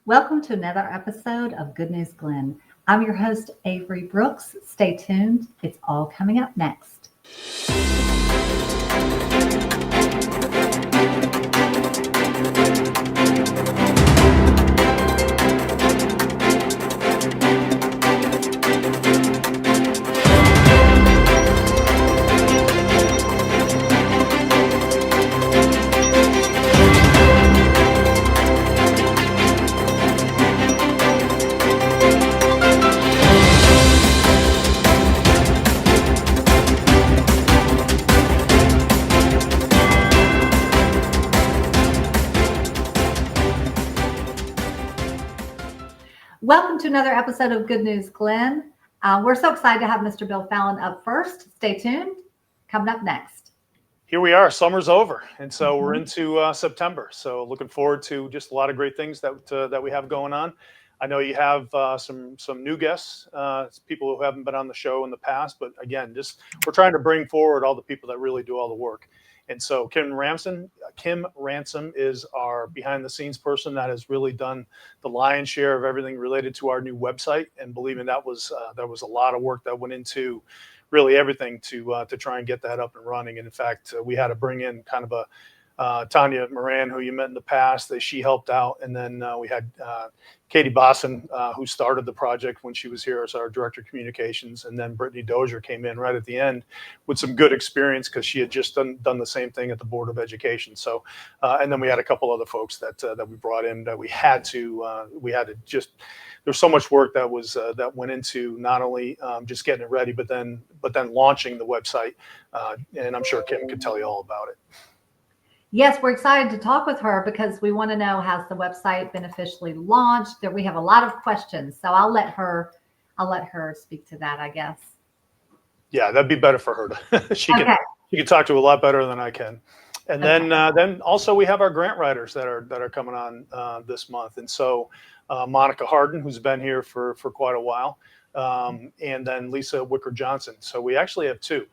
Welcome to another episode of Good News Glynn. I'm your host, Avery Brooks. Stay tuned, it's all coming up next. Welcome to another episode of Good News Glynn. We're so excited to have Mr. Bill Fallon up first. Stay tuned. Coming up next. Here we are. Summer's over, and so we're Mhm. into September. So looking forward to just a lot of great things that we have going on. I know you have some new guests, people who haven't been on the show in the past, but again, just we're trying to bring forward all the people that really do all the work. And so Kim Ransom is our behind the scenes person that has really done the lion's share of everything related to our new website. And believe me, that was a lot of work that went into really everything to try and get that up and running. And in fact, we had to bring in kind of a Tanya Moran, who you met in the past, that she helped out. And then we had Katie Bosson, who started the project when she was here as our director of communications. And then Brittany Dozier came in right at the end with some good experience because she had just done the same thing at the Board of Education. So, and then we had a couple other folks that we brought in that we had to just. There's so much work that went into not only just getting it ready, but then launching the website. And I'm sure Kim could tell you all about it. Yes, we're excited to talk with her because we want to know, has the website been officially launched? There, we have a lot of questions, so I'll let her speak to that, I guess. Yeah, that'd be better for her to she Okay. can talk to a lot better than I can. And Okay. then also we have our grant writers that are coming on this month. And so Monica Harden, who's been here for quite a while, and then Lisa Wicker Johnson. So we actually have two.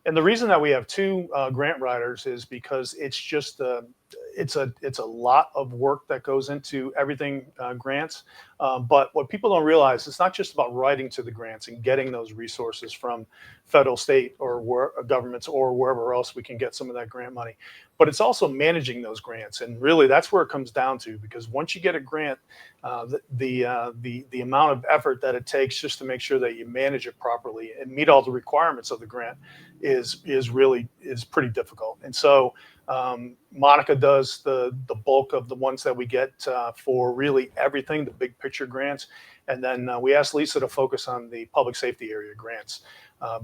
And the reason that we have two grant writers is because it's a lot of work that goes into everything grants. But what people don't realize, it's not just about writing to the grants and getting those resources from federal, state, or governments or wherever else we can get some of that grant money. But it's also managing those grants, and really that's where it comes down to. Because once you get a grant, the amount of effort that it takes just to make sure that you manage it properly and meet all the requirements of the grant is pretty difficult. And so Monica does the bulk of the ones that we get for really everything, the big picture grants. And then we asked Lisa to focus on the public safety area grants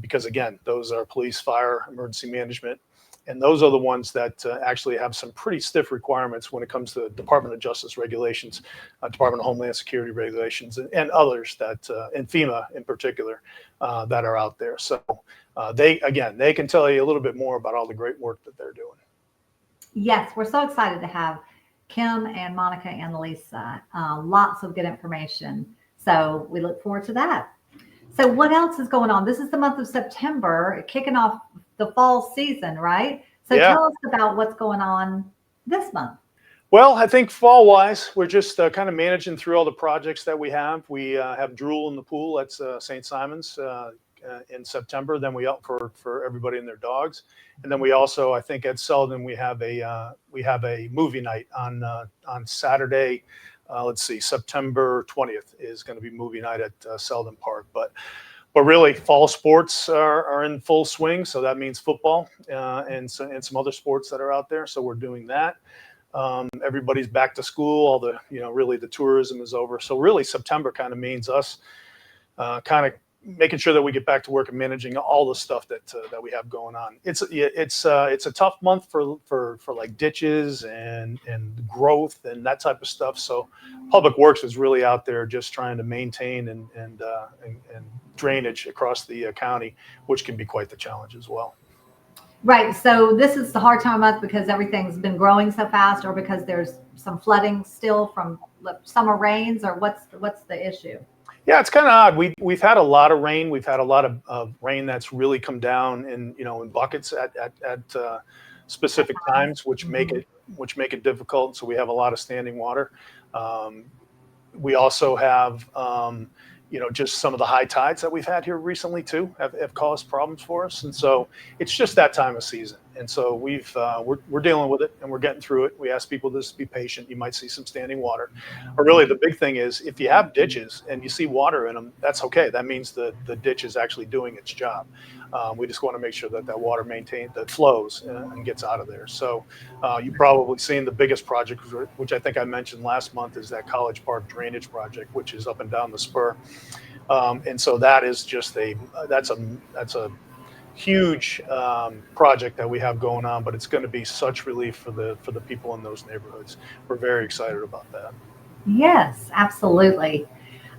because, again, those are police, fire, emergency management. And those are the ones that actually have some pretty stiff requirements when it comes to Department of Justice regulations, Department of Homeland Security regulations, and others that, and FEMA in particular, that are out there. So they can tell you a little bit more about all the great work that they're doing. Yes, we're so excited to have Kim and Monica and Lisa. Lots of good information. So we look forward to that. So what else is going on? This is the month of September, kicking off the fall season, right? So Yeah. tell us about what's going on this month. Well, I think fall-wise, we're just kind of managing through all the projects that we have. We have Drool in the Pool at St. Simon's in September. Then we up for everybody and their dogs, and then we also, I think, at Selden we have a movie night on Saturday. Let's see, September 20th is going to be movie night at Selden Park. But really, fall sports are in full swing. So that means football and some other sports that are out there. So we're doing that. Everybody's back to school. All the, really the tourism is over. So really September kind of means us kind of making sure that we get back to work and managing all the stuff that we have going on. It's a tough month for like ditches and growth and that type of stuff. So Public Works is really out there just trying to maintain and drainage across the county, which can be quite the challenge as well. Right. So this is the hard time of month because everything's been growing so fast, or because there's some flooding still from summer rains, or what's the issue? Yeah, it's kind of odd. We've had a lot of rain. We've had a lot of rain that's really come down in buckets at specific times, which make it difficult. So we have a lot of standing water. We also have, just some of the high tides that we've had here recently too have caused problems for us. And so it's just that time of season. And so we're dealing with it and we're getting through it. We ask people to just be patient. You might see some standing water. But really the big thing is if you have ditches and you see water in them, that's okay. That means the ditch is actually doing its job. We just want to make sure that water that flows and gets out of there. So you've probably seen the biggest project, which I think I mentioned last month, is that College Park drainage project, which is up and down the spur. And so that is just that's a huge project that we have going on, but it's going to be such relief for the people in those neighborhoods. We're very excited about that. Yes, absolutely.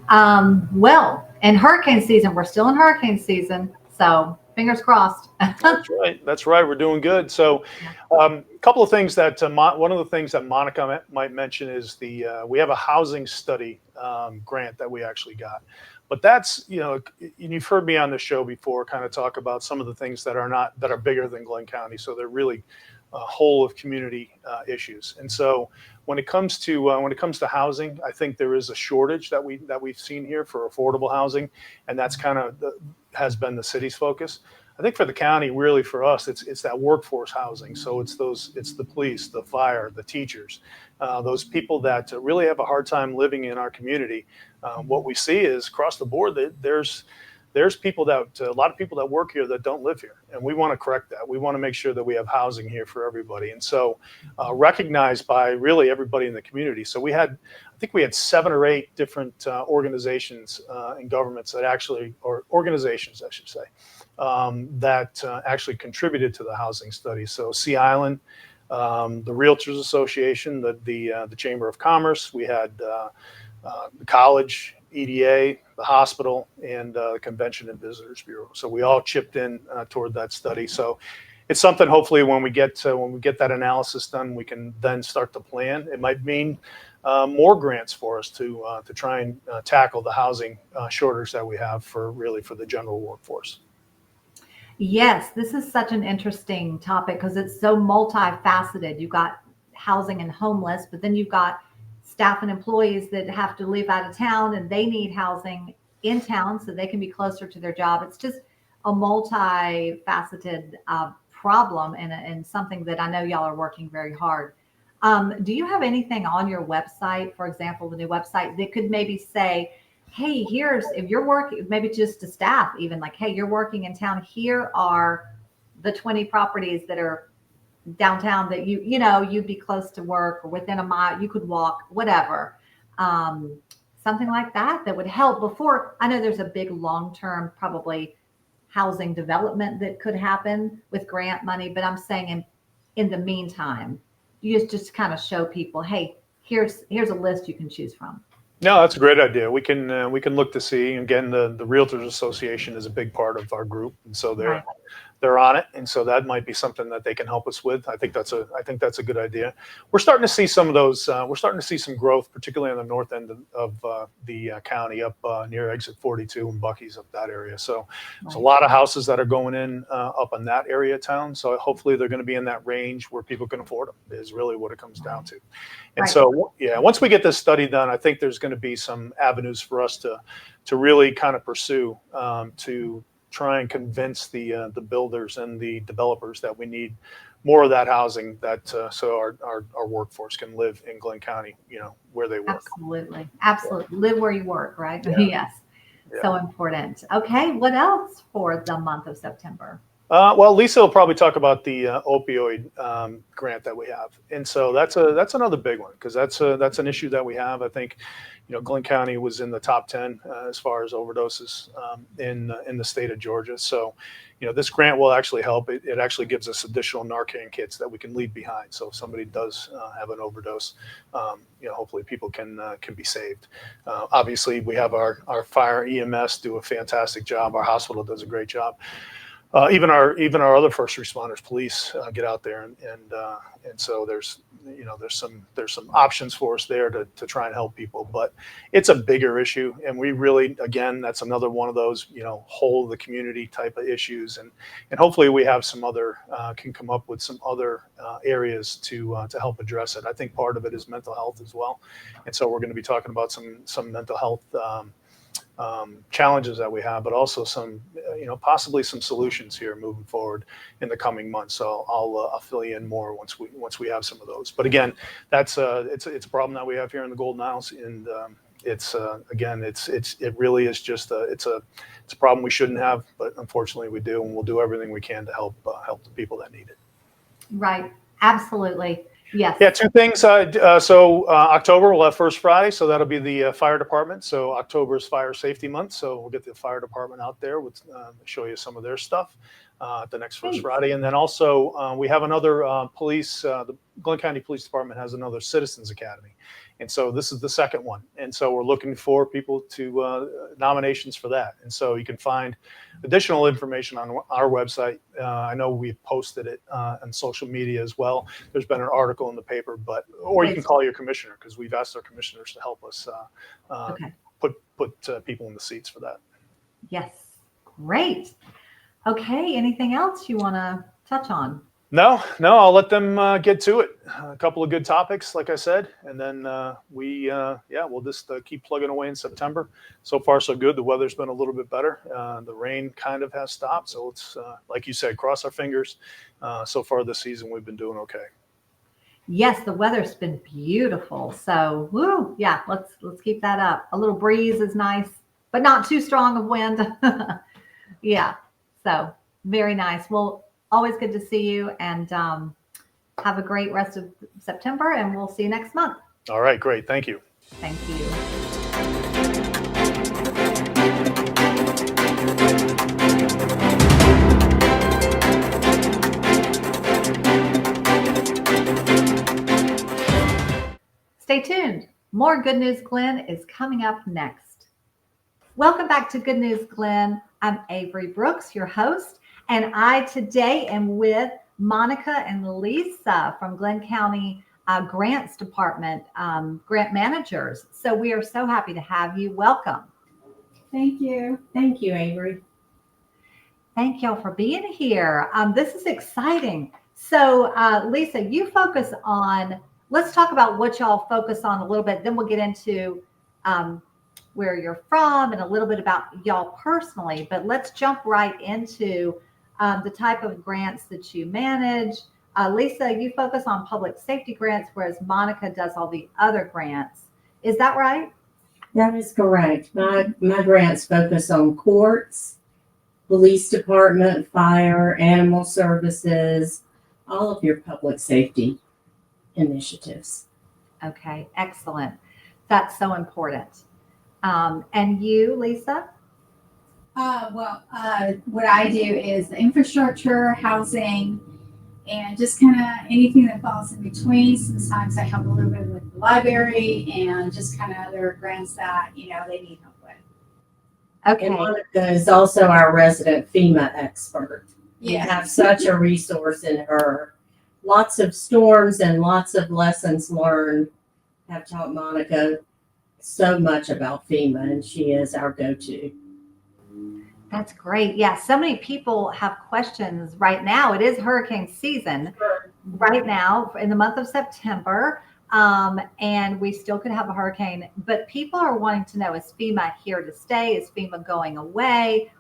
Well, in hurricane season, we're still in hurricane season, so fingers crossed. That's right. That's right. We're doing good. So, a couple of things that one of the things that Monica might mention is we have a housing study grant that we actually got. But that's, you've heard me on the show before kind of talk about some of the things that are bigger than Glynn County. So they're really whole of community issues. And so when it comes to housing, I think there is a shortage that we've seen here for affordable housing, and that's kind of has been the city's focus. I think for the county, really for us, it's that workforce housing. So it's the police, the fire, the teachers, those people that really have a hard time living in our community. What we see is across the board that there's a lot of people that work here that don't live here, and we want to correct that. We want to make sure that we have housing here for everybody, and so recognized by really everybody in the community. So I think we had 7 or 8 different organizations and governments or organizations, I should say, that actually contributed to the housing study. So Sea Island, the Realtors Association, the Chamber of Commerce, we had the college, EDA, the hospital, and the Convention and Visitors Bureau. So we all chipped in toward that study. So it's something. Hopefully, when we get that analysis done, we can then start to plan. It might mean more grants for us to try and tackle the housing shortage that we have for the general workforce. Yes, this is such an interesting topic because it's so multifaceted. You've got housing and homeless, but then you've got staff and employees that have to live out of town and they need housing in town so they can be closer to their job. It's just a multifaceted problem and something that I know y'all are working very hard. Do you have anything on your website, for example, the new website that could maybe say, hey, if you're working, maybe just to staff even, like, hey, you're working in town, here are the 20 properties that are downtown that you'd be close to work or within a mile, you could walk, whatever. Something like that would help before. I know there's a big long-term probably housing development that could happen with grant money, but I'm saying in the meantime, you just kind of show people, hey, here's a list you can choose from. No, that's a great idea. We can look to see. Again, the Realtors Association is a big part of our group, and so they're on it, and so that might be something that they can help us with. I think that's a good idea. We're starting to see some of those. We're starting to see some growth, particularly on the north end of the county, up near Exit 42 and Bucky's, up that area. So there's a lot of houses that are going in up in that area of town. So hopefully they're going to be in that range where people can afford them. Is really what it comes down to. And so once we get this study done, I think there's going to be some avenues for us to really kind of pursue to try and convince the builders and the developers that we need more of that housing, that so our workforce can live in Glynn County, where they work. Absolutely. Live where you work, right? Yeah. Yes. Yeah. So important. Okay. What else for the month of September? Well, Lisa will probably talk about the opioid grant that we have, and so that's another big one because that's an issue that we have. I think, Glynn County was in the top 10 as far as overdoses in the state of Georgia. So, this grant will actually help. It actually gives us additional Narcan kits that we can leave behind. So if somebody does have an overdose, hopefully people can be saved. Obviously, we have our fire EMS do a fantastic job. Our hospital does a great job. even our other first responders, police, get out there, and so there's some options for us there to try and help people. But it's a bigger issue, and we really, again, that's another one of those whole of the community type of issues, and hopefully we have some other can come up with some other areas to help address it. I think part of it is mental health as well, and so we're going to be talking about some mental health challenges that we have, but also some, possibly some solutions here moving forward in the coming months. So I'll fill you in more once we have some of those. But again, it's a problem that we have here in the Golden Isles, and it really is just it's a problem we shouldn't have, but unfortunately we do, and we'll do everything we can to help the people that need it. Right. Absolutely. Yes. Yeah, two things. October we'll have First Friday, so that'll be the fire department. So October is Fire Safety Month, so we'll get the fire department out there with show you some of their stuff at the next First Friday, and then also we have another police. The Glynn County Police Department has another Citizens Academy, and so this is the second one. And so we're looking for people to nominations for that. And so you can find additional information on our website. I know we've posted it on social media as well. There's been an article in the paper, or you can call your commissioner, because we've asked our commissioners to help us put people in the seats for that. Yes. Great. Okay. Anything else you want to touch on? No, I'll let them get to it. A couple of good topics, like I said, and then we'll just keep plugging away in September. So far, so good. The weather's been a little bit better. The rain kind of has stopped, so it's like you said, cross our fingers. So far this season, we've been doing okay. Yes, the weather's been beautiful. So, yeah, let's keep that up. A little breeze is nice, but not too strong of wind. Yeah, so very nice. Well, always good to see you, and have a great rest of September, and we'll see you next month. All right, great. Thank you. Thank you. Stay tuned. More Good News Glynn is coming up next. Welcome back to Good News Glynn. I'm Avery Brooks, your host, and I today am with Monica and Lisa from Glynn County Grants Department, grant managers. So we are so happy to have you. Welcome. Thank you. Thank you, Avery. Thank y'all for being here. This is exciting. So Lisa, you focus on, let's talk about what y'all focus on a little bit. Then we'll get into where you're from and a little bit about y'all personally. But let's jump right into the type of grants that you manage. Lisa, you focus on public safety grants, whereas Monica does all the other grants. Is that right? That is correct. My grants focus on courts, police department, fire, animal services, all of your public safety initiatives. Okay, excellent. That's so important. And you, Lisa? What I do is the infrastructure, housing, and just kind of anything that falls in between. Sometimes I help a little bit with the library and just kind of other grants that, they need help with. Okay. And Monica is also our resident FEMA expert. Yeah. We have such a resource in her. Lots of storms and lots of lessons learned have taught Monica so much about FEMA, and she is our go-to. That's great. Yeah, so many people have questions right now. It is hurricane season right now in the month of September, and we still could have a hurricane. But people are wanting to know, is FEMA here to stay? Is FEMA going away?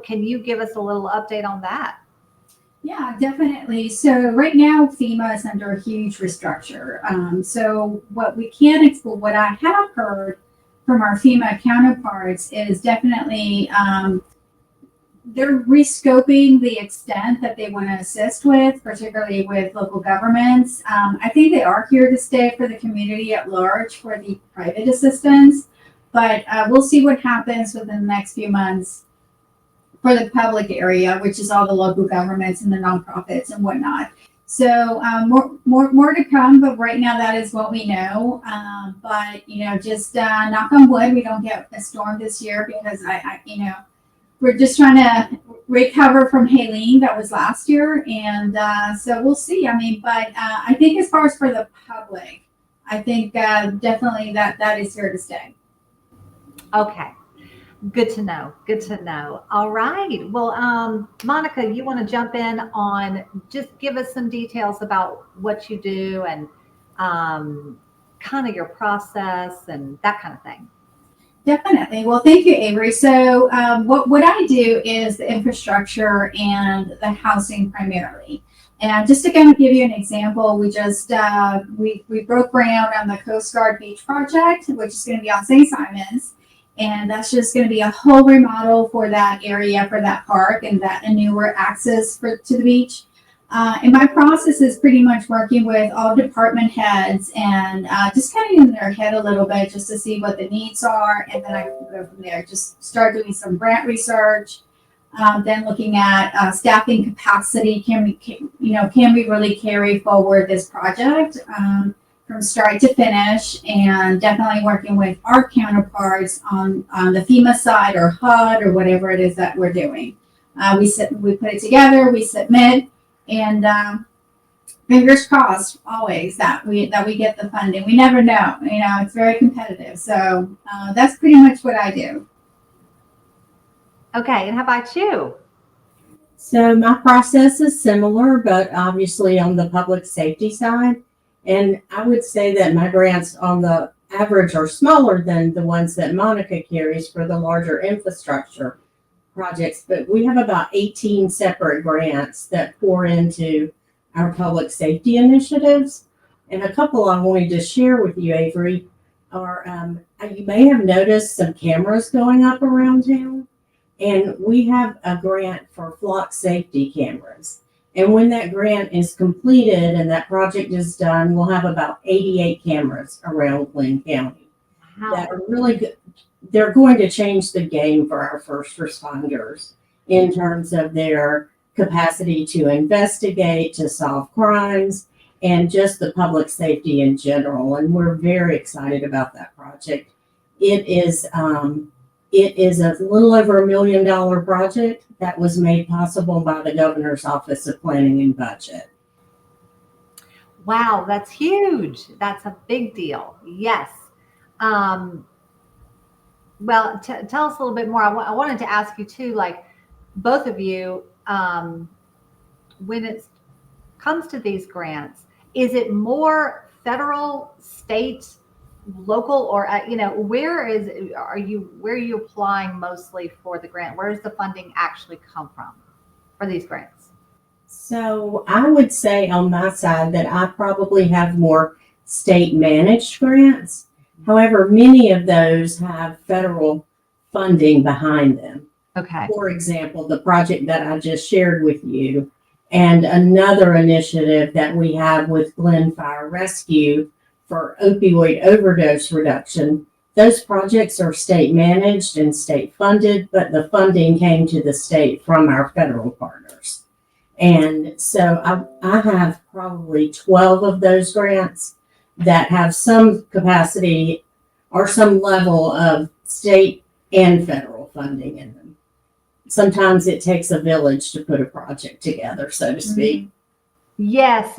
Can you give us a little update on that? Yeah, definitely. So right now, FEMA is under a huge restructure. So what I have heard from our FEMA counterparts is definitely they're rescoping the extent that they want to assist with, particularly with local governments. I think they are here to stay for the community at large for the private assistance, but we'll see what happens within the next few months for the public area, which is all the local governments and the nonprofits and whatnot. So more to come, but right now that is what we know. But just knock on wood, we don't get a storm this year, because we're just trying to recover from Haleen that was last year. And so we'll see. I mean, but I think as far as for the public, I think definitely that is here to stay. Okay. Good to know. Good to know. All right. Well, Monica, you want to jump in on just give us some details about what you do and kind of your process and that kind of thing. Definitely. Well, thank you, Avery. So what I do is the infrastructure and the housing primarily. And just to kind of give you an example, we just we broke ground on the Coast Guard Beach project, which is going to be on St. Simons. And that's just going to be a whole remodel for that area, for that park, and that a newer access to the beach. And my process is pretty much working with all department heads and just kind of in their head a little bit just to see what the needs are. And then I can go from there, just start doing some grant research, then looking at staffing capacity. Can we really carry forward this project from start to finish? And definitely working with our counterparts on the FEMA side or HUD or whatever it is that we're doing. We put it together, we submit. And fingers crossed always that we get the funding. We never know, it's very competitive. So that's pretty much what I do. Okay, and how about you? So my process is similar, but obviously on the public safety side. And I would say that my grants on the average are smaller than the ones that Monica carries for the larger infrastructure projects, but we have about 18 separate grants that pour into our public safety initiatives. And a couple I wanted to share with you, Avery, are you may have noticed some cameras going up around town. And we have a grant for flock safety cameras. And when that grant is completed and that project is done, we'll have about 88 cameras around Glynn County. Wow. That are really good. They're going to change the game for our first responders in terms of their capacity to investigate, to solve crimes, and just the public safety in general. And we're very excited about that project. It is a little over $1 million project that was made possible by the Governor's Office of Planning and Budget. Wow, that's huge. That's a big deal. Yes. Well, tell us a little bit more. I wanted to ask you too, like both of you, when it comes to these grants, is it more federal, state, local, or where are you applying mostly for the grant? Where does the funding actually come from for these grants? So I would say on my side that I probably have more state managed grants. However, many of those have federal funding behind them. Okay. For example, the project that I just shared with you and another initiative that we have with Glynn Fire Rescue for opioid overdose reduction. Those projects are state managed and state funded, but the funding came to the state from our federal partners. And so I have probably 12 of those grants that have some capacity or some level of state and federal funding in them. Sometimes it takes a village to put a project together, so to speak. Yes.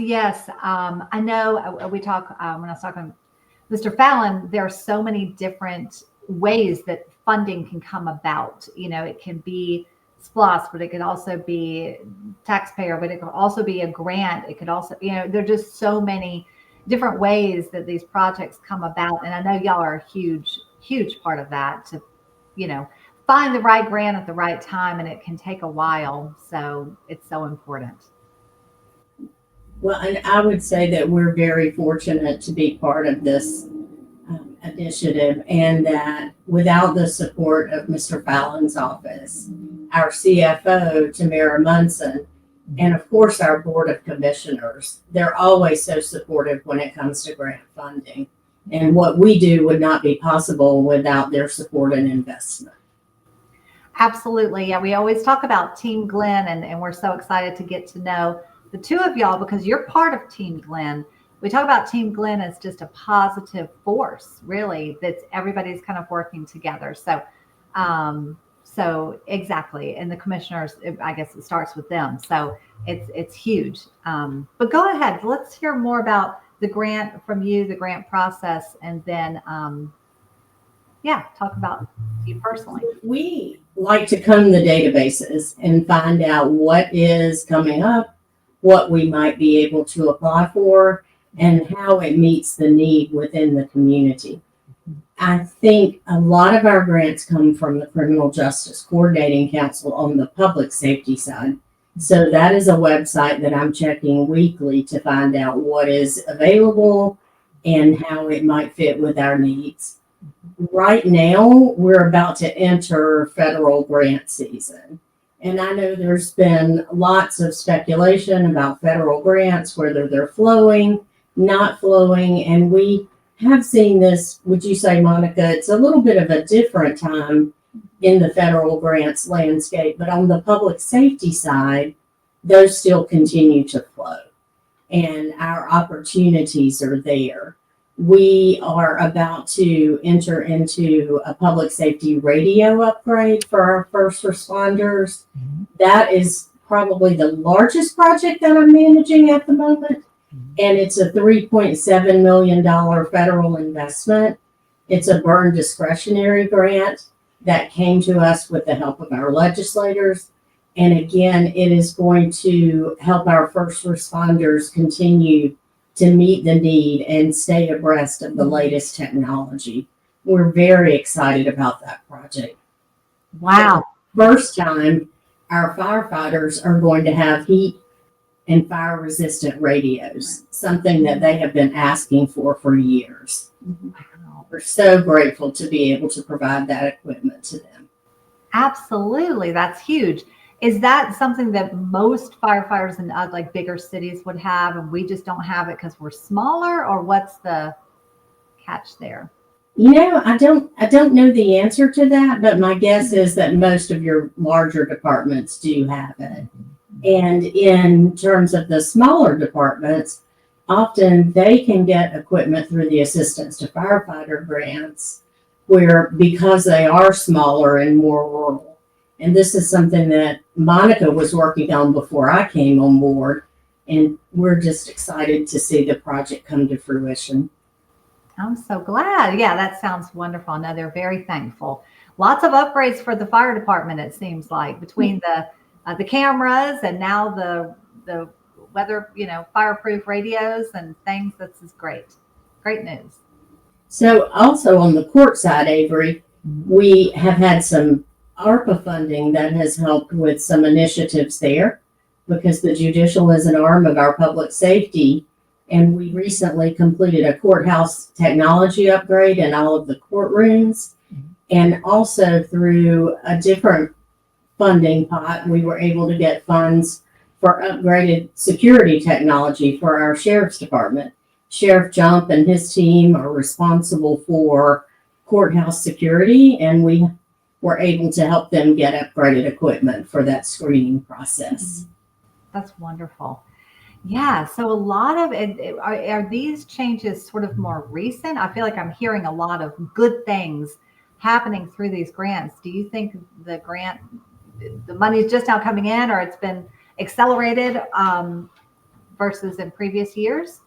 I know we talk, when I was talking to Mr. Fallon, there are so many different ways that funding can come about. It can be SPLOST, but it could also be taxpayer, but it could also be a grant. It could also, there are just so many different ways that these projects come about. And I know y'all are a huge part of that to, find the right grant at the right time. And it can take a while. So it's so important. Well, and I would say that we're very fortunate to be part of this initiative, and that without the support of Mr. Fallon's office, our CFO, Tamara Munson, and of course our Board of Commissioners, they're always so supportive when it comes to grant funding. And what we do would not be possible without their support and investment. Absolutely. Yeah, we always talk about Team Glynn, and we're so excited to get to know the two of y'all because you're part of Team Glynn. We talk about Team Glynn as just a positive force, really, that everybody's kind of working together. So So exactly, and the commissioners, I guess it starts with them. So it's huge. But go ahead, let's hear more about the grant from you, the grant process, and then yeah, talk about you personally. We like to comb the databases and find out what is coming up, what we might be able to apply for, and how it meets the need within the community. I think a lot of our grants come from the Criminal Justice Coordinating Council on the public safety side. So that is a website that I'm checking weekly to find out what is available and how it might fit with our needs. Right now, we're about to enter federal grant season. And I know there's been lots of speculation about federal grants, whether they're flowing, not flowing, and we have seen this, would you say, Monica, it's a little bit of a different time in the federal grants landscape, but on the public safety side, those still continue to flow and our opportunities are there. We are about to enter into a public safety radio upgrade for our first responders. That is probably the largest project that I'm managing at the moment. And it's a $3.7 million federal investment. It's a burn discretionary grant that came to us with the help of our legislators. And again, it is going to help our first responders continue to meet the need and stay abreast of the latest technology. We're very excited about that project. Wow. First time, our firefighters are going to have heat and fire resistant radios, something that they have been asking for years. We're so grateful to be able to provide that equipment to them. Absolutely. That's huge. Is that something that most firefighters in like bigger cities would have and we just don't have it because we're smaller, or what's the catch there? You know, I don't know the answer to that, but my guess is that most of your larger departments do have it. And in terms of the smaller departments, often they can get equipment through the Assistance to Firefighter grants, where because they are smaller and more rural. And this is something that Monica was working on before I came on board. And we're just excited to see the project come to fruition. I'm so glad. Yeah, that sounds wonderful. No, they're very thankful. Lots of upgrades for the fire department, it seems like, between the cameras and now the weather, fireproof radios and things. This is great. Great news. So also on the court side, Avery, we have had some ARPA funding that has helped with some initiatives there because the judicial is an arm of our public safety. And we recently completed a courthouse technology upgrade in all of the courtrooms. And also through a different funding pot, we were able to get funds for upgraded security technology for our sheriff's department. Sheriff Jump and his team are responsible for courthouse security, and we were able to help them get upgraded equipment for that screening process. That's wonderful. Yeah, so a lot of it, are these changes sort of more recent? I feel like I'm hearing a lot of good things happening through these grants. Do you think the money is just now coming in, or it's been accelerated versus in previous years?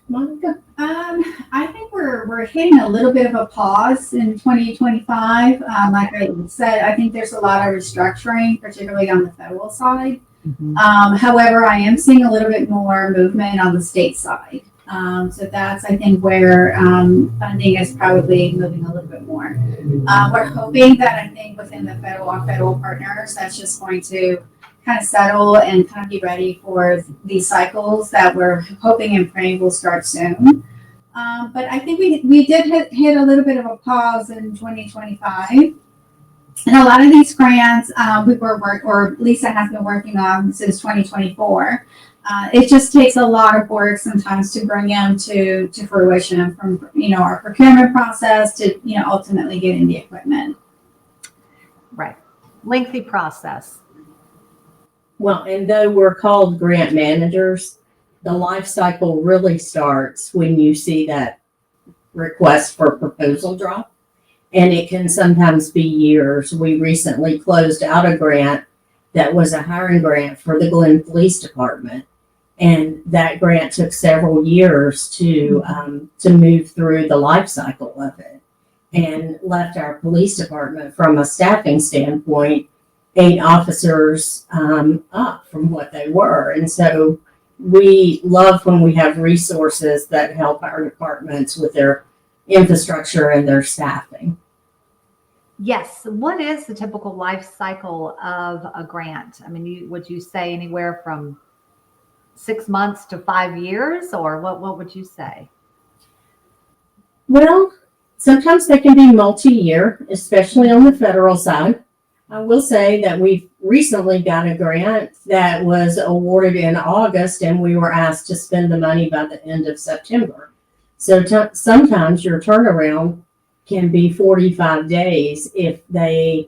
Monica? I think we're hitting a little bit of a pause in 2025. Like I said, I think there's a lot of restructuring, particularly on the federal side. However, I am seeing a little bit more movement on the state side. So that's, I think, where funding is probably moving a little bit more. We're hoping that, I think, within the our federal partners, that's just going to kind of settle and kind of be ready for these cycles that we're hoping and praying will start soon. But I think we did hit a little bit of a pause in 2025. And a lot of these grants Lisa has been working on since 2024. It just takes a lot of work sometimes to bring them to fruition, from our procurement process to ultimately getting the equipment. Right. Lengthy process. Well, and though we're called grant managers, the life cycle really starts when you see that request for proposal drop. and it can sometimes be years. We recently closed out a grant that was a hiring grant for the Glynn Police Department. And that grant took several years to move through the life cycle of it, and left our police department, from a staffing standpoint, 8 officers up from what they were. And so we love when we have resources that help our departments with their infrastructure and their staffing. Yes. What is the typical life cycle of a grant? I mean, would you say anywhere from 6 months to 5 years, or what would you say? Well, sometimes they can be multi-year, especially on the federal side. I will say that we've recently got a grant that was awarded in August, and we were asked to spend the money by the end of September. So sometimes your turnaround can be 45 days if the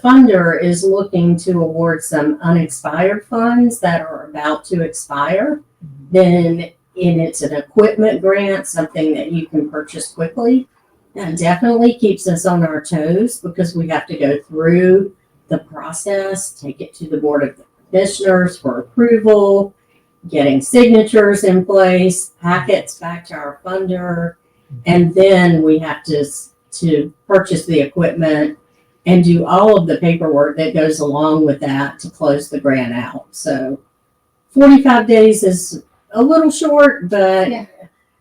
funder is looking to award some unexpired funds that are about to expire. Then it's an equipment grant, something that you can purchase quickly. That definitely keeps us on our toes, because we have to go through the process, take it to the Board of Commissioners for approval, getting signatures in place, packets back to our funder, and then we have to purchase the equipment and do all of the paperwork that goes along with that to close the grant out. So 45 days is a little short, but Yeah.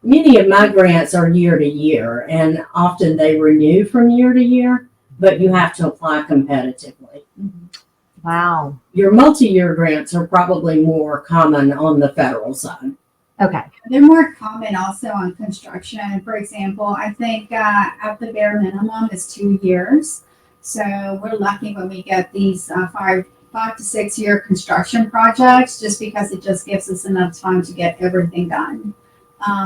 Many of my grants are year to year, and often they renew from year to year, but you have to apply competitively. Wow. Your multi-year grants are probably more common on the federal side. Okay. They're more common also on construction. For example, I think at the bare minimum is 2 years. So we're lucky when we get these 5 to 6 year construction projects, just because it just gives us enough time to get everything done.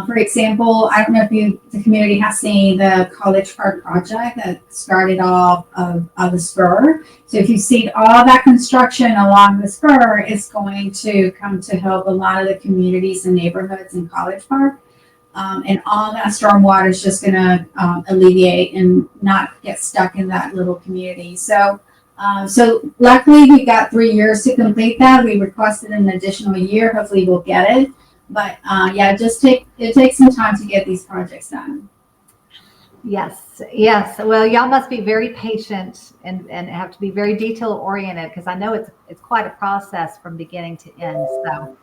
For example, I don't know if the community has seen the College Park project that started off of the spur. So if you see all that construction along the spur, it's going to come to help a lot of the communities and neighborhoods in College Park. And all that stormwater is just going to alleviate and not get stuck in that little community. So luckily we got 3 years to complete that. We requested an additional year. Hopefully we'll get it. But yeah, it takes some time to get these projects done. Yes. Well, y'all must be very patient and have to be very detail oriented, because I know it's quite a process from beginning to end. So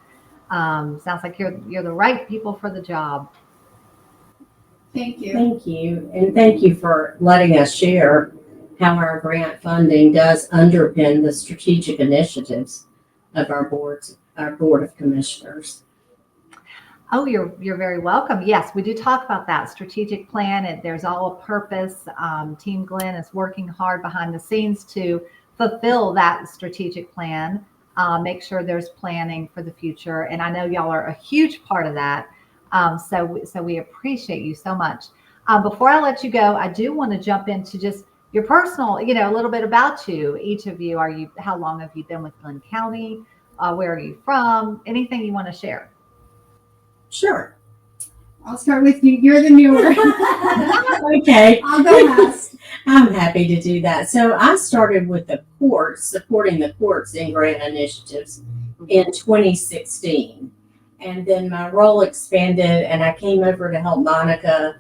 sounds like you're the right people for the job. Thank you. Thank you. And thank you for letting us share how our grant funding does underpin the strategic initiatives of our Board of Commissioners. Oh, you're very welcome. Yes, we do talk about that strategic plan, and there's all a purpose. Team Glynn is working hard behind the scenes to fulfill that strategic plan, make sure there's planning for the future. And I know y'all are a huge part of that. So we appreciate you so much. Before I let you go, I do want to jump into just your personal, a little bit about you. Each of you, how long have you been with Glynn County? Where are you from? Anything you want to share? Sure. I'll start with you. You're the newer. Okay. I'll go last. I'm happy to do that. So I started with the courts, supporting the courts in grant initiatives in 2016. And then my role expanded, and I came over to help Monica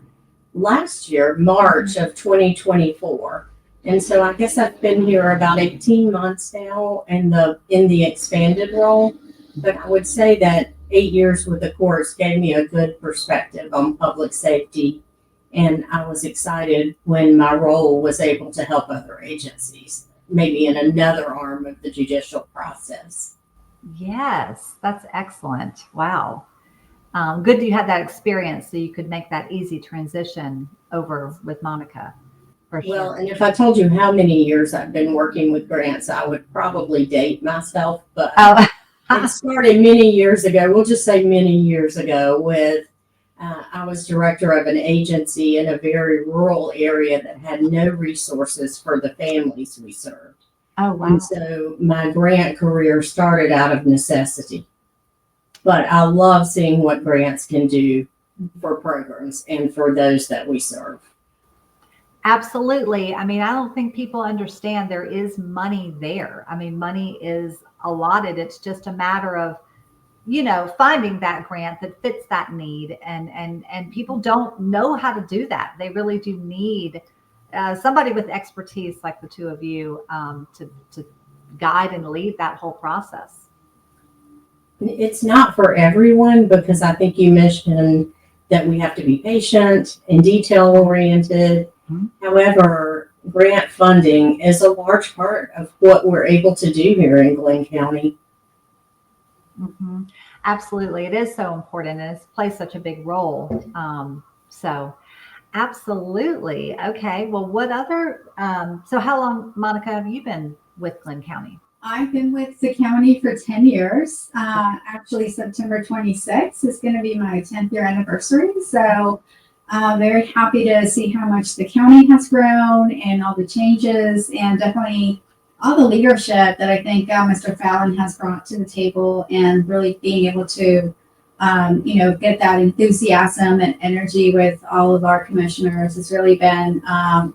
last year, March of 2024. And so I guess I've been here about 18 months now in the expanded role. But I would say that 8 years with the courts gave me a good perspective on public safety. And I was excited when my role was able to help other agencies, maybe in another arm of the judicial process. Yes, that's excellent. Wow. Good that you had that experience so you could make that easy transition over with Monica. For sure. Well, and if I told you how many years I've been working with grants, I would probably date myself. But it started many years ago. We'll just say many years ago with, I was director of an agency in a very rural area that had no resources for the families we served. Oh, wow. And so my grant career started out of necessity. But I love seeing what grants can do for programs and for those that we serve. Absolutely. I mean, I don't think people understand there is money there. I mean, money is allotted. It's just a matter of, finding that grant that fits that need. And people don't know how to do that. They really do need somebody with expertise like the two of you to guide and lead that whole process. It's not for everyone because I think you mentioned that we have to be patient and detail oriented. Mhm. However, grant funding is a large part of what we're able to do here in Glynn County. Hmm. Absolutely. It is so important and it plays such a big role. So absolutely. Okay. Well, what other, so how long, Monica, have you been with Glynn County? I've been with the county for 10 years. Actually, September 26th is going to be my 10th year anniversary. So, very happy to see how much the county has grown and all the changes, and definitely all the leadership that I think Mr. Fallon has brought to the table, and really being able to, get that enthusiasm and energy with all of our commissioners has really been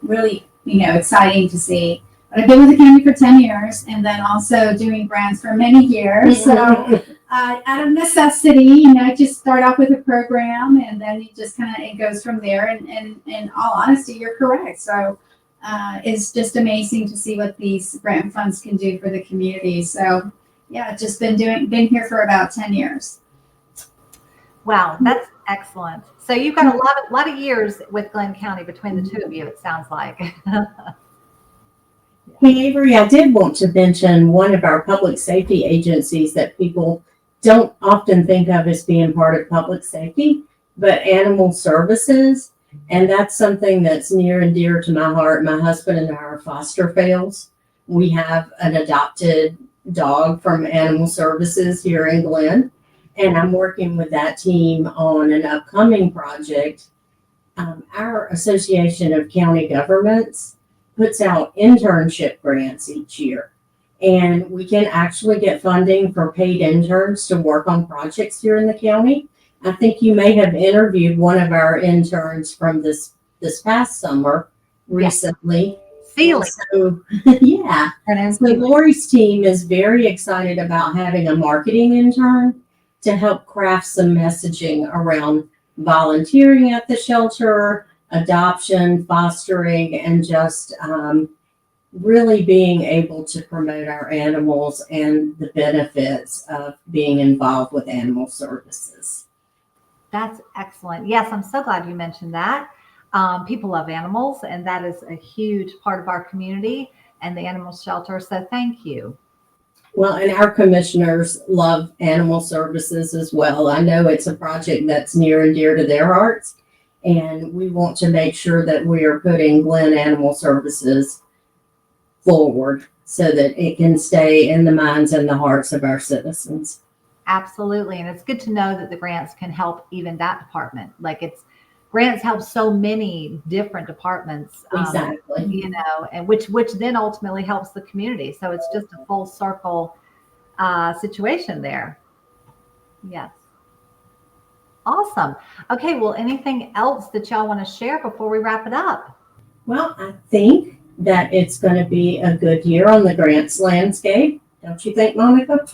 really, exciting to see. But I've been with the county for 10 years and then also doing grants for many years. So out of necessity, just start off with a program and then it goes from there. And in all honesty, you're correct. So it's just amazing to see what these grant funds can do for the community. So yeah, just been here for about 10 years. Wow, that's excellent. So you've got a lot of years with Glynn County between the two of you, it sounds like. Hey, Avery, I did want to mention one of our public safety agencies that people don't often think of as being part of public safety, but animal services. And that's something that's near and dear to my heart. My husband and I are foster fails. We have an adopted dog from animal services here in Glynn, and I'm working with that team on an upcoming project. Our Association of County Governments puts out internship grants each year. And we can actually get funding for paid interns to work on projects here in the county. I think you may have interviewed one of our interns from this past summer recently. Sealy. So, yeah. So Lori's team is very excited about having a marketing intern to help craft some messaging around volunteering at the shelter, adoption, fostering, and just really being able to promote our animals and the benefits of being involved with animal services. That's excellent. Yes, I'm so glad you mentioned that. People love animals, and that is a huge part of our community and the animal shelter. So thank you. Well, and our commissioners love animal services as well. I know it's a project that's near and dear to their hearts. And we want to make sure that we are putting Glynn Animal Services forward so that it can stay in the minds and the hearts of our citizens. Absolutely. And it's good to know that the grants can help even that department. Grants help so many different departments, Exactly. And which then ultimately helps the community. So it's just a full circle situation there. Yes. Awesome. Okay. Well, anything else that y'all want to share before we wrap it up? Well, I think that it's going to be a good year on the grants landscape. Don't you think, Monica?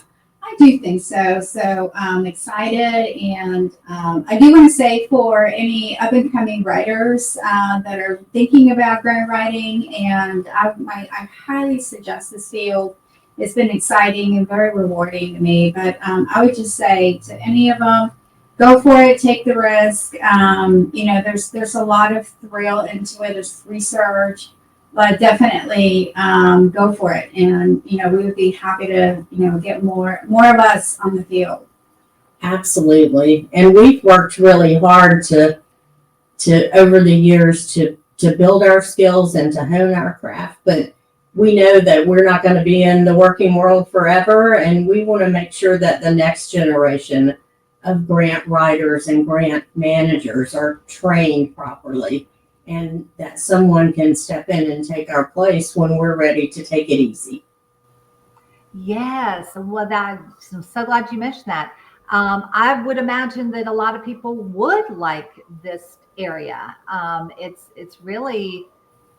I do think so. So I'm excited. And I do want to say for any up and coming writers that are thinking about grant writing, and I highly suggest this field. It's been exciting and very rewarding to me. But I would just say to any of them, go for it, take the risk. There's a lot of thrill into it. There's research. But definitely go for it, and we would be happy to get more of us on the field. Absolutely, and we've worked really hard to over the years to build our skills and to hone our craft. But we know that we're not going to be in the working world forever, and we want to make sure that the next generation of grant writers and grant managers are trained properly, and that someone can step in and take our place when we're ready to take it easy. Yes. Well, I'm so glad you mentioned that. I would imagine that a lot of people would like this area. It's really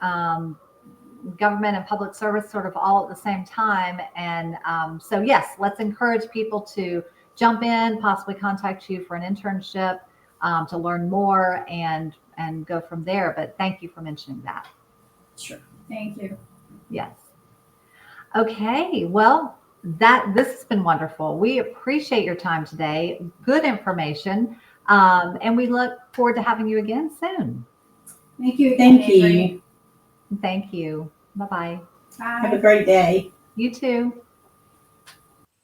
government and public service sort of all at the same time. And so, yes, let's encourage people to jump in, possibly contact you for an internship to learn more and go from there. But thank you for mentioning that. Sure. Thank you. Yes. Okay. Well, this has been wonderful. We appreciate your time today. Good information. And we look forward to having you again soon. Thank you again, Thank Avery. you. Thank you. Bye-bye. Have a Bye. great day. You too.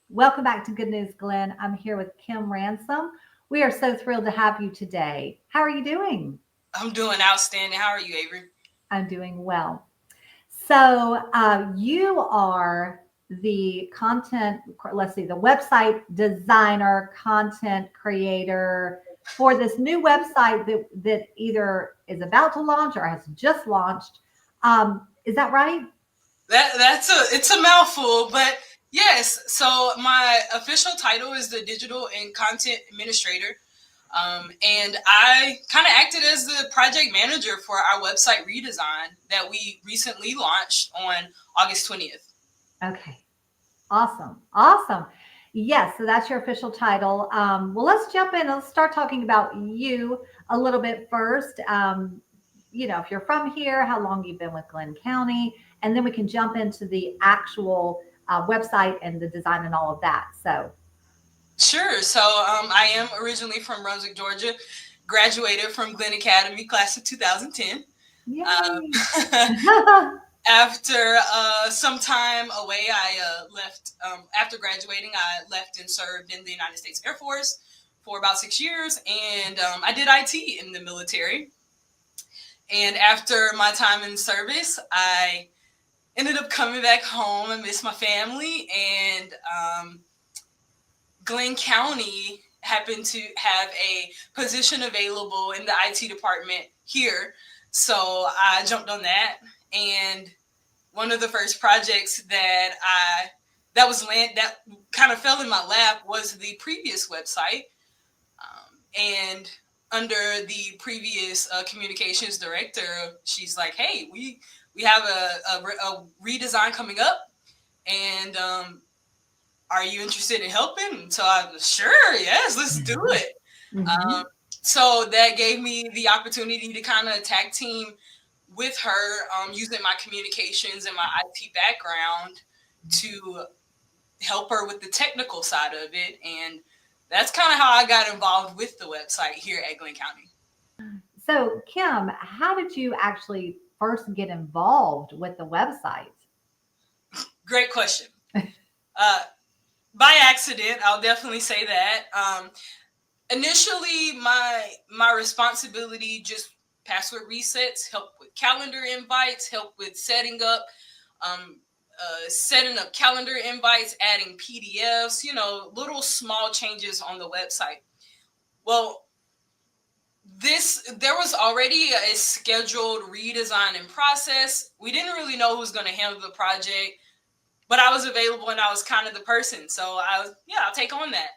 Welcome back to Good News, Glynn. I'm here with Kim Ransom. We are so thrilled to have you today. How are you doing? I'm doing outstanding. How are you, Avery? I'm doing well. So you are the the website designer, content creator for this new website that either is about to launch or has just launched. Is that right? It's a mouthful, but yes. So my official title is the digital and content administrator. And I kind of acted as the project manager for our website redesign that we recently launched on August 20th. Okay. Awesome. Awesome. Yes. So that's your official title. Well, let's jump in. Let's start talking about you a little bit first. If you're from here, how long you've been with Glynn County, and then we can jump into the actual website and the design and all of that. So Sure. So I am originally from Brunswick, Georgia, graduated from Glynn Academy, class of 2010. yay. After some time away, I left. After graduating, I left and served in the United States Air Force for about 6 years, and I did IT in the military. And after my time in service, I ended up coming back home. I miss my family, and Glynn County happened to have a position available in the IT department here. So I jumped on that. And one of the first projects that kind of fell in my lap was the previous website. And under the previous communications director, she's like, "Hey, we have a redesign coming up, and are you interested in helping?" So I was, "Sure, yes, let's do it." Mhm. So that gave me the opportunity to kind of tag team with her, using my communications and my IT background to help her with the technical side of it. And that's kind of how I got involved with the website here at Glynn County. So Kim, how did you actually first get involved with the website? Great question. By accident, I'll definitely say that. Initially, my responsibility just password resets, help with calendar invites, help with setting up calendar invites, adding PDFs, little small changes on the website. Well, there was already a scheduled redesign in process. We didn't really know who was going to handle the project, but I was available and I was kind of the person. So I'll take on that.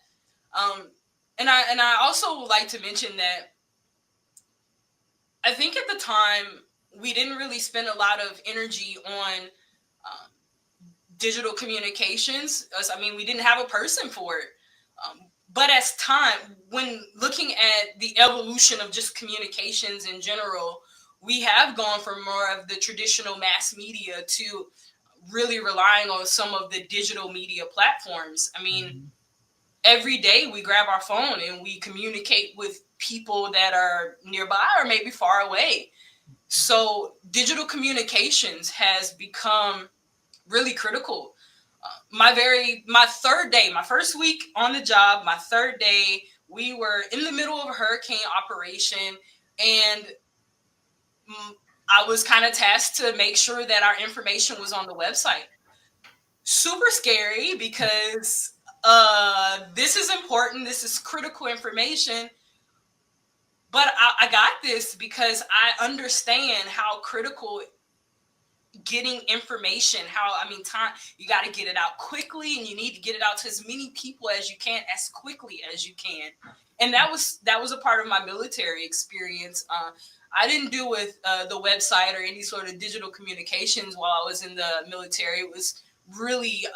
And I also would like to mention that I think at the time we didn't really spend a lot of energy on digital communications. I mean, we didn't have a person for it. But as time, when looking at the evolution of just communications in general, we have gone from more of the traditional mass media to really relying on some of the digital media platforms. I mean, every day we grab our phone and we communicate with people that are nearby or maybe far away. So digital communications has become really critical. My first week on the job, my third day, we were in the middle of a hurricane operation, and I was kind of tasked to make sure that our information was on the website. Super scary because this is important. This is critical information. But I got this because I understand how critical getting information, time, you got to get it out quickly, and you need to get it out to as many people as you can, as quickly as you can. And that was a part of my military experience. I didn't deal with the website or any sort of digital communications while I was in the military. It was really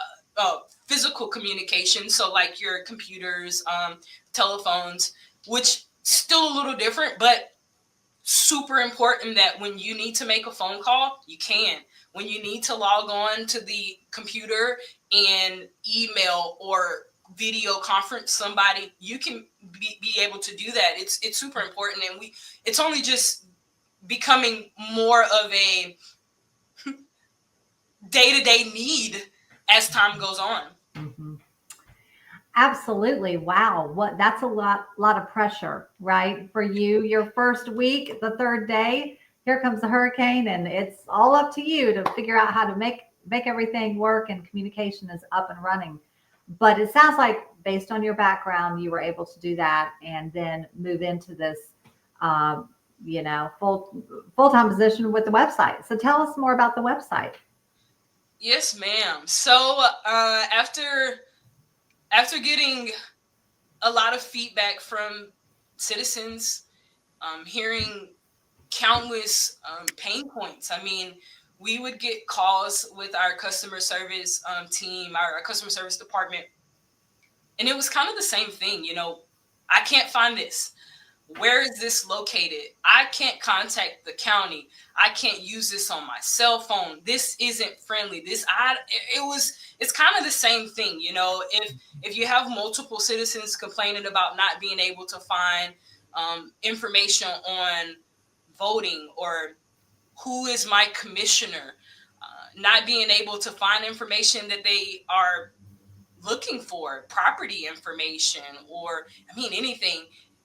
physical communication. So like your computers, telephones, which still a little different, but super important that when you need to make a phone call, you can. When you need to log on to the computer and email or video conference somebody, you can be able to do that. It's super important, and it's only just becoming more of a day-to-day need as time goes on. Mhm. Absolutely. Wow. That's a lot of pressure, right? For you, your first week, the third day, here comes the hurricane, and it's all up to you to figure out how to make everything work, and communication is up and running. But it sounds like based on your background, you were able to do that and then move into this um, full-time position with the website. So tell us more about the website. Yes, ma'am. So after getting a lot of feedback from citizens, hearing countless pain points. I mean, we would get calls with our customer service team, our customer service department, and it was kind of the same thing. I can't find this. Where is this located? I can't contact the county. I can't use this on my cell phone. This isn't friendly. It's kind of the same thing. If you have multiple citizens complaining about not being able to find information on voting or who is my commissioner, not being able to find information that they are looking for, property information, or anything.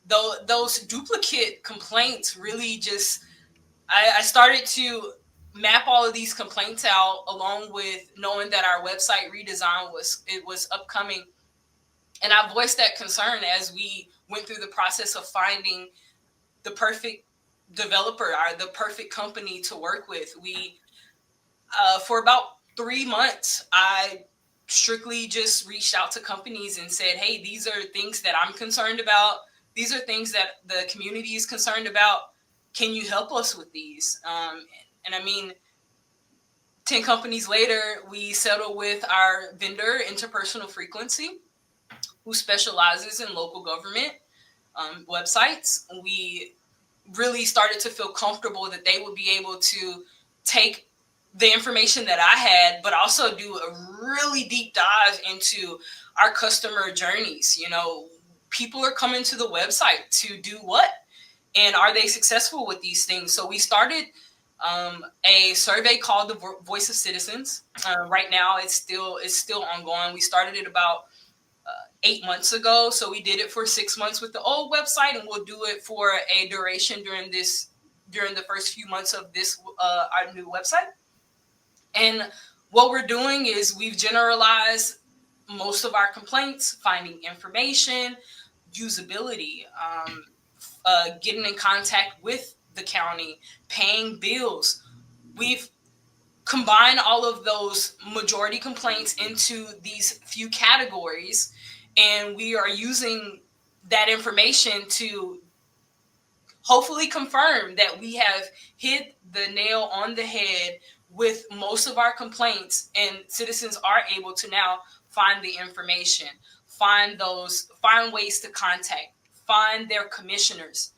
Though those duplicate complaints really just, I started to map all of these complaints out, along with knowing that our website redesign was upcoming, and I voiced that concern as we went through the process of finding the perfect developer or the perfect company to work with. We for about 3 months, I strictly just reached out to companies and said, hey, these are things that I'm concerned about. These are things that the community is concerned about. Can you help us with these? And 10 companies later, we settled with our vendor, Interpersonal Frequency, who specializes in local government websites. We really started to feel comfortable that they would be able to take the information that I had, but also do a really deep dive into our customer journeys. People are coming to the website to do what? And are they successful with these things? So we started a survey called the Voice of Citizens. Right now, it's still ongoing. We started it about 8 months ago. So we did it for 6 months with the old website, and we'll do it for a duration during the first few months of this our new website. And what we're doing is we've generalized most of our complaints, finding information, usability, getting in contact with the county, paying bills. We've combined all of those majority complaints into these few categories, and we are using that information to hopefully confirm that we have hit the nail on the head with most of our complaints, and citizens are able to now find the information, find ways to contact, find their commissioners.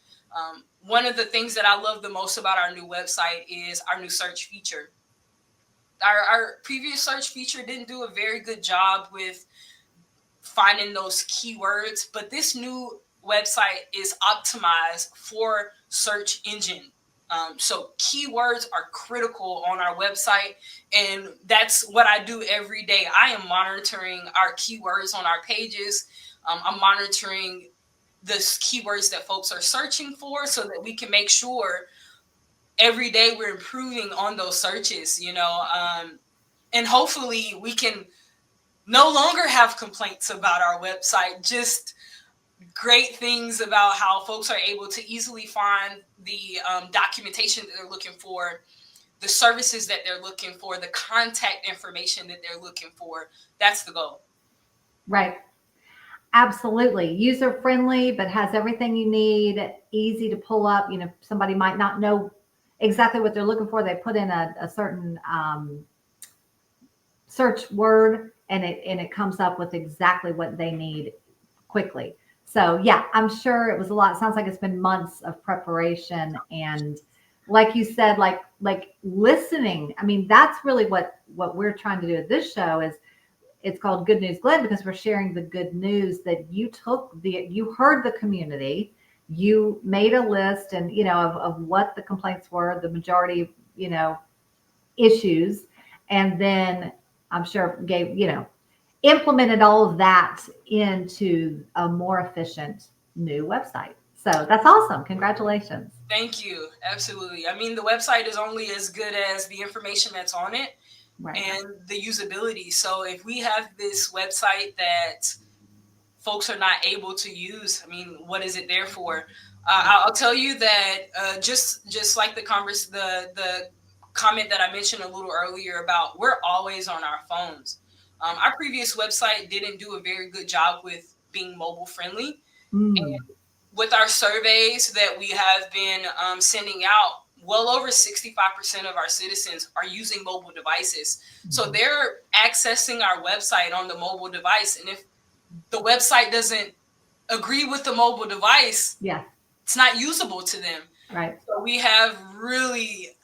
One of the things that I love the most about our new website is our new search feature. Our previous search feature didn't do a very good job with finding those keywords, but this new website is optimized for search engine. So keywords are critical on our website, and that's what I do every day. I am monitoring our keywords on our pages. I'm monitoring the keywords that folks are searching for, so that we can make sure every day we're improving on those searches, and hopefully we can no longer have complaints about our website, just great things about how folks are able to easily find the documentation that they're looking for, the services that they're looking for, the contact information that they're looking for. That's the goal. Right. Absolutely. User friendly, but has everything you need, easy to pull up. You know, somebody might not know exactly what they're looking for. They put in a certain search word and it comes up with exactly what they need quickly. So yeah, I'm sure it was a lot. It sounds like it's been months of preparation and like you said, like listening. I mean, that's really what we're trying to do at this show is it's called Good News Glynn because we're sharing the good news that you heard the community, you made a list and of what the complaints were, the majority, issues, and then I'm sure gave, implemented all of that into a more efficient new website. So that's awesome. Congratulations. Thank you. Absolutely. I mean, the website is only as good as the information that's on it Right. and the usability. So if we have this website that folks are not able to use, I mean, what is it there for? I'll tell you that just like the comment that I mentioned a little earlier about we're always on our phones. Our previous website didn't do a very good job with being mobile friendly. Mm. And with our surveys that we have been sending out, well over 65% of our citizens are using mobile devices. So they're accessing our website on the mobile device. And if the website doesn't agree with the mobile device, Yeah. it's not usable to them. Right. So we have really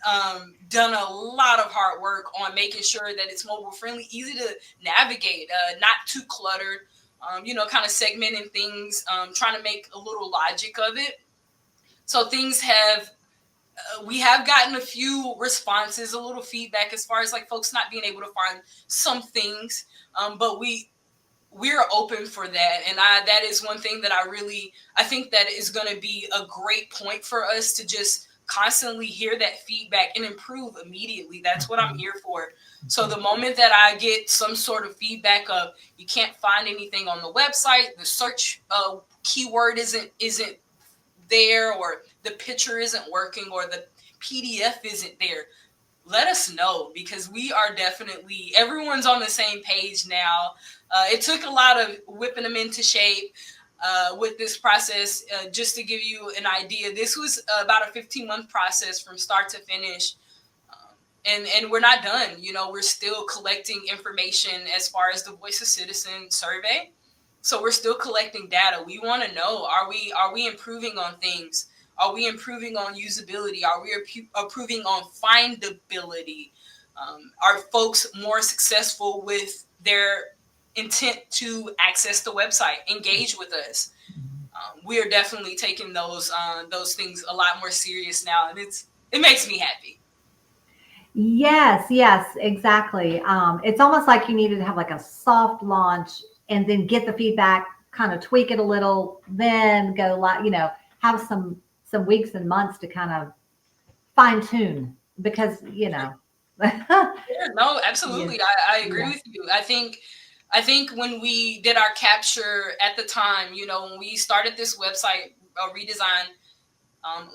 done a lot of hard work on making sure that it's mobile friendly, easy to navigate, not too cluttered, kind of segmenting things, trying to make a little logic of it. So things we have gotten a few responses, a little feedback as far as like folks not being able to find some things, but we're open for that. And that is one thing that I think that is going to be a great point for us to just constantly hear that feedback and improve immediately. That's what I'm here for. So the moment that I get some sort of feedback of you can't find anything on the website, the search keyword isn't there, or the picture isn't working, or the PDF isn't there, let us know, because we are definitely, everyone's on the same page now. It took a lot of whipping them into shape with this process. Just to give you an idea, this was about a 15-month process from start to finish. And we're not done. We're still collecting information as far as the Voice of Citizen survey. So we're still collecting data. We want to know, are we improving on things? Are we improving on usability? Are we improving on findability? Are folks more successful with their intent to access the website, engage with us? We are definitely taking those things a lot more serious now, and it makes me happy. Yes, exactly. It's almost like you needed to have like a soft launch and then get the feedback, kind of tweak it a little, then go have some weeks and months to kind of fine tune because Yeah, no, absolutely. Yeah. I agree with you. I think when we did our capture at the time, when we started this website redesign,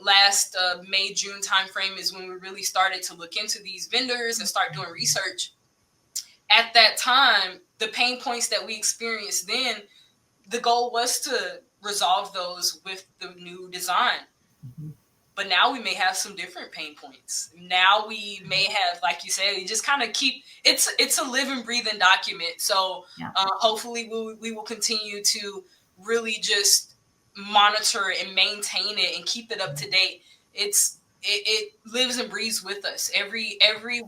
last May, June timeframe is when we really started to look into these vendors and start doing research. At that time, the pain points that we experienced then, the goal was to resolve those with the new design. Mhm. But now we may have some different pain points. Now we may have, like you said, you just kind of keep it's a living, breathing document. So Yeah. hopefully we will continue to really just monitor and maintain it and keep it up to date. It lives and breathes with us every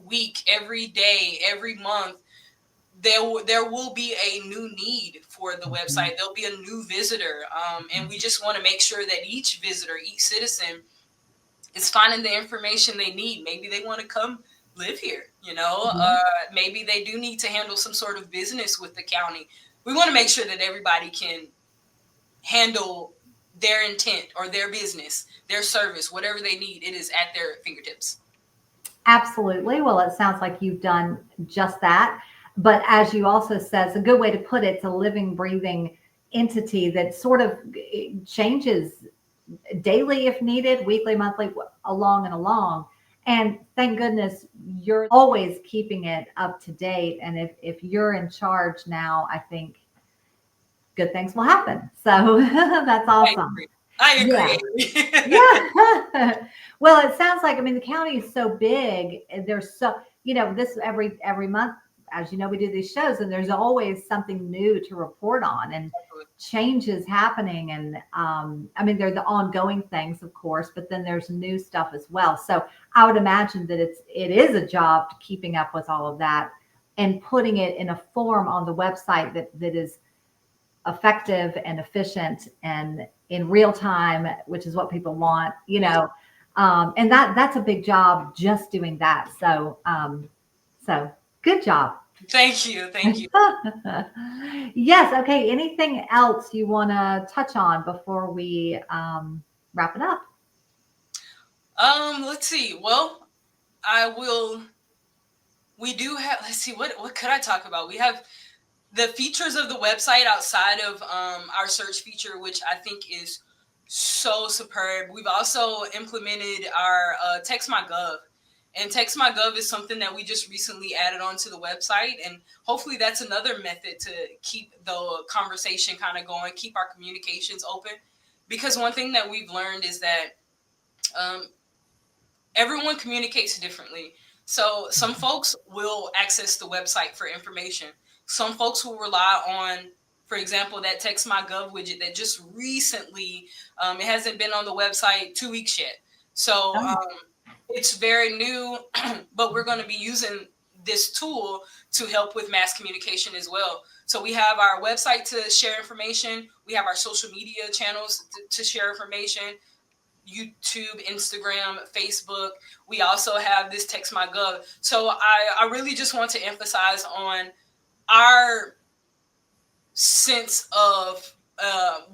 week, every day, every month. There will be a new need for the website. There'll be a new visitor, and we just want to make sure that each visitor, each citizen, is finding the information they need. Maybe they want to come live here, maybe they do need to handle some sort of business with the county. We want to make sure that everybody can handle their intent or their business, their service, whatever they need. It is at their fingertips. Absolutely. Well, it sounds like you've done just that. But as you also said, it's a good way to put it, it's a living, breathing entity that sort of changes daily if needed, weekly, monthly, along. And thank goodness you're always keeping it up to date. And if you're in charge now, I think good things will happen. So that's awesome. I agree. Yeah. Well, it sounds like, I mean, the county is so big. And there's so, this every month, as you know, we do these shows, and there's always something new to report on and changes happening. And I mean, they're the ongoing things, of course, but then there's new stuff as well. So I would imagine that it is a job to keeping up with all of that and putting it in a form on the website that is effective and efficient and in real time, which is what people want, and that's a big job just doing that. So, so good job. Thank you. Yes. Okay. Anything else you want to touch on before we wrap it up? Let's see. Well, we do have, let's see, what could I talk about? We have the features of the website outside of our search feature, which I think is so superb. We've also implemented our Text My Gov. And Text My Gov is something that we just recently added onto the website. And hopefully that's another method to keep the conversation kind of going, keep our communications open. Because one thing that we've learned is that everyone communicates differently. So some folks will access the website for information. Some folks will rely on, for example, that Text My Gov widget that just recently, it hasn't been on the website 2 weeks yet. So it's very new, but we're going to be using this tool to help with mass communication as well. So we have our website to share information. We have our social media channels to share information. YouTube, Instagram, Facebook. We also have this Text My Gov. So I really just want to emphasize on our sense of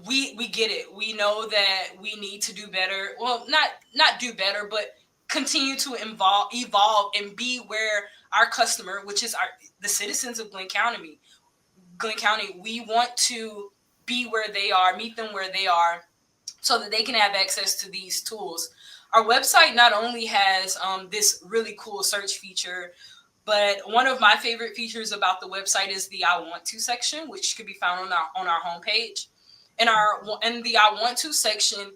we get it. We know that we need to do better. Well, not do better, but continue to evolve and be where our customer, which is the citizens of Glynn County, we want to be where they are, meet them where they are, so that they can have access to these tools. Our website not only has this really cool search feature, but one of my favorite features about the website is the I Want To section, which can be found on our homepage. And the I Want To section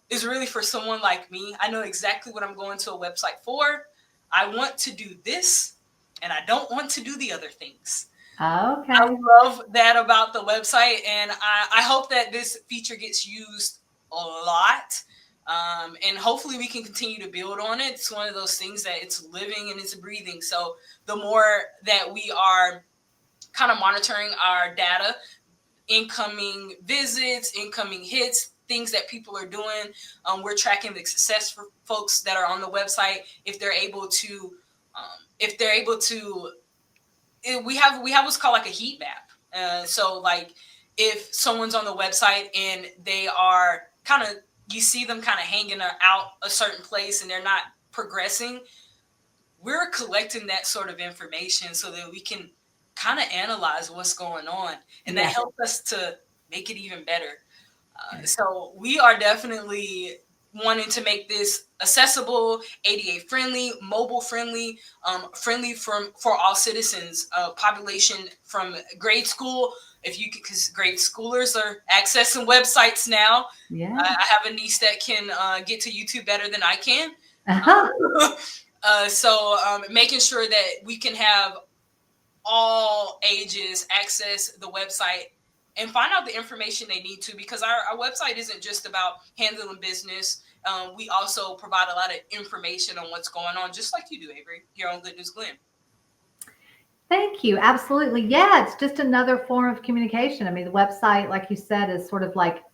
is really for someone like me. I know exactly what I'm going to a website for. I want to do this, and I don't want to do the other things. Okay. I love that about the website, and I hope that this feature gets used a lot. And hopefully we can continue to build on it. It's one of those things that it's living and it's breathing. So the more that we are kind of monitoring our data, incoming visits, incoming hits, things that people are doing, we're tracking the success for folks that are on the website. If they're able to, we have what's called like a heat map. So like if someone's on the website and they are you see them kind of hanging out a certain place and they're not progressing, we're collecting that sort of information so that we can kind of analyze what's going on. And that helps us to make it even better. So we are definitely wanting to make this accessible, ADA friendly, mobile friendly, friendly for all citizens, population from grade school. Because grade schoolers are accessing websites now. Yeah. I have a niece that can get to YouTube better than I can. So making sure that we can have all ages access the website and find out the information they need to, because our website isn't just about handling business. We also provide a lot of information on what's going on, just like you do, Avery, here on Good News Glynn. Thank you. Absolutely. Yeah, it's just another form of communication. I mean, the website, like you said, is sort of like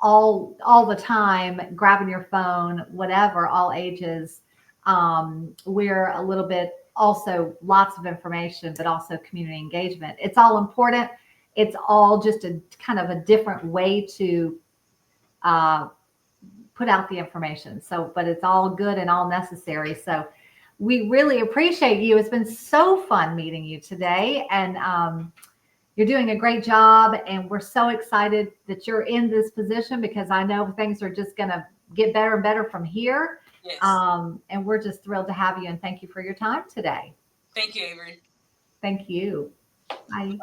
all the time, grabbing your phone, whatever, all ages. We're a little bit also lots of information, but also community engagement. It's all important. It's all just a kind of a different way to put out the information. So, but it's all good and all necessary. So we really appreciate you. It's been so fun meeting you today, and you're doing a great job. And we're so excited that you're in this position, because I know things are just going to get better and better from here. Yes. And we're just thrilled to have you. And thank you for your time today. Thank you, Avery. Thank you. Bye.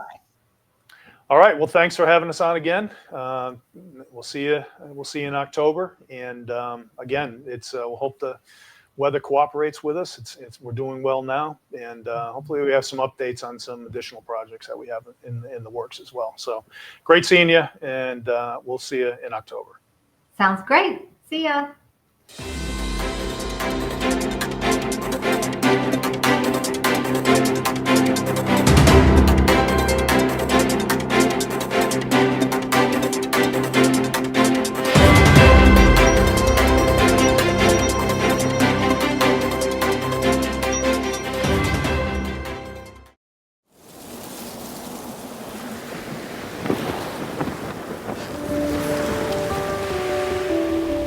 All All right. Well, thanks for having us on again. We'll see you. We'll see you in October. And again, we'll hope the weather cooperates with us. We're doing well now, and hopefully we have some updates on some additional projects that we have in the works as well. So great seeing you, and we'll see you in October. Sounds great. See ya.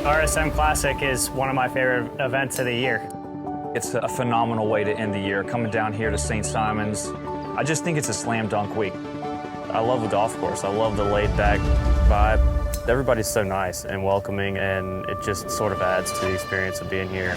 RSM Classic is one of my favorite events of the year. It's a phenomenal way to end the year, coming down here to St. Simons. I just think it's a slam dunk week. I love the golf course. I love the laid back vibe. Everybody's so nice and welcoming, and it just sort of adds to the experience of being here.